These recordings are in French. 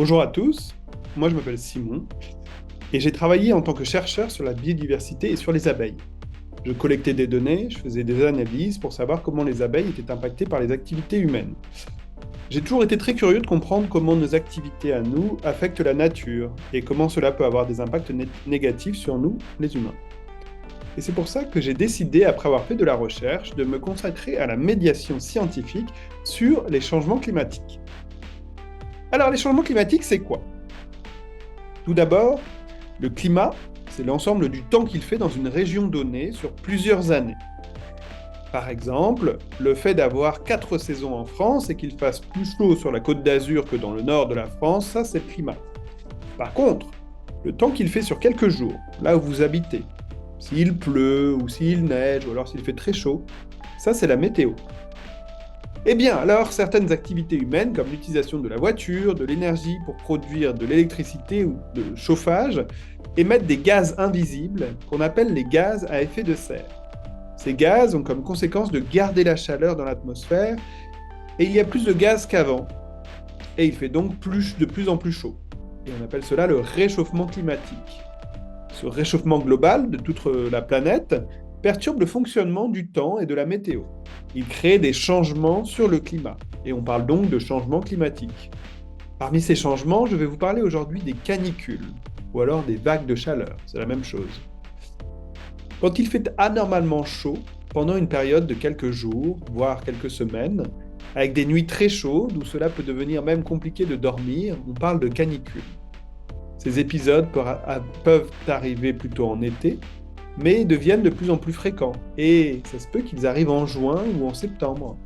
Bonjour à tous, moi je m'appelle Simon et j'ai travaillé en tant que chercheur sur la biodiversité et sur les abeilles. Je collectais des données, je faisais des analyses pour savoir comment les abeilles étaient impactées par les activités humaines. J'ai toujours été très curieux de comprendre comment nos activités à nous affectent la nature et comment cela peut avoir des impacts négatifs sur nous, les humains. Et c'est pour ça que j'ai décidé, après avoir fait de la recherche, de me consacrer à la médiation scientifique sur les changements climatiques. Alors les changements climatiques, c'est quoi? Tout d'abord, le climat, c'est l'ensemble du temps qu'il fait dans une région donnée sur plusieurs années. Par exemple, le fait d'avoir 4 saisons en France et qu'il fasse plus chaud sur la côte d'Azur que dans le nord de la France, ça c'est le climat. Par contre, le temps qu'il fait sur quelques jours, là où vous habitez, s'il pleut ou s'il neige ou alors s'il fait très chaud, ça c'est la météo. Eh bien, alors, certaines activités humaines, comme l'utilisation de la voiture, de l'énergie pour produire de l'électricité ou de chauffage, émettent des gaz invisibles qu'on appelle les gaz à effet de serre. Ces gaz ont comme conséquence de garder la chaleur dans l'atmosphère, et il y a plus de gaz qu'avant, et il fait donc de plus en plus chaud. Et on appelle cela le réchauffement climatique. Ce réchauffement global de toute la planète perturbe le fonctionnement du temps et de la météo. Il crée des changements sur le climat, et on parle donc de changements climatiques. Parmi ces changements, je vais vous parler aujourd'hui des canicules, ou alors des vagues de chaleur, c'est la même chose. Quand il fait anormalement chaud, pendant une période de quelques jours, voire quelques semaines, avec des nuits très chaudes où cela peut devenir même compliqué de dormir, on parle de canicule. Ces épisodes peuvent arriver plutôt en été, mais deviennent de plus en plus fréquents, et ça se peut qu'ils arrivent en juin ou en septembre.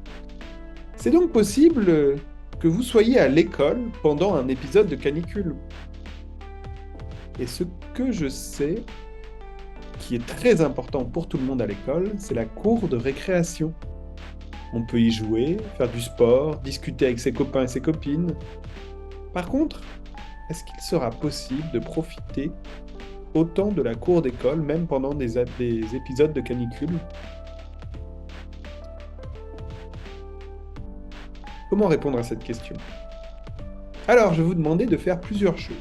C'est donc possible que vous soyez à l'école pendant un épisode de canicule. Et ce que je sais, qui est très important pour tout le monde à l'école, c'est la cour de récréation. On peut y jouer, faire du sport, discuter avec ses copains et ses copines. Par contre, est-ce qu'il sera possible de profiter autant de la cour d'école, même pendant des épisodes de canicule? Comment répondre à cette question? Alors, je vais vous demander de faire plusieurs choses.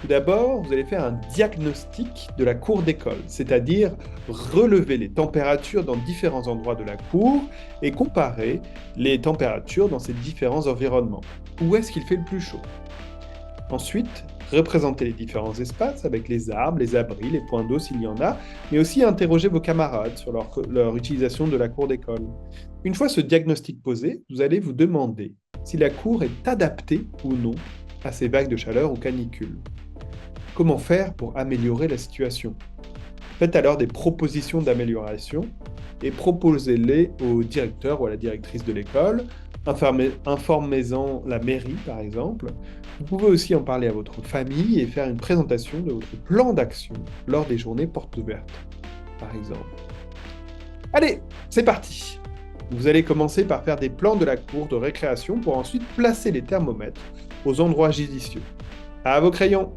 Tout d'abord, vous allez faire un diagnostic de la cour d'école, c'est-à-dire relever les températures dans différents endroits de la cour et comparer les températures dans ces différents environnements. Où est-ce qu'il fait le plus chaud? Ensuite, représenter les différents espaces avec les arbres, les abris, les points d'eau s'il y en a, mais aussi interroger vos camarades sur leur utilisation de la cour d'école. Une fois ce diagnostic posé, vous allez vous demander si la cour est adaptée ou non à ces vagues de chaleur ou canicules. Comment faire pour améliorer la situation? Faites alors des propositions d'amélioration et proposez-les au directeur ou à la directrice de l'école. Informez-en la mairie, par exemple. Vous pouvez aussi en parler à votre famille et faire une présentation de votre plan d'action lors des journées portes ouvertes, par exemple. Allez, c'est parti! Vous allez commencer par faire des plans de la cour de récréation pour ensuite placer les thermomètres aux endroits judicieux. À vos crayons!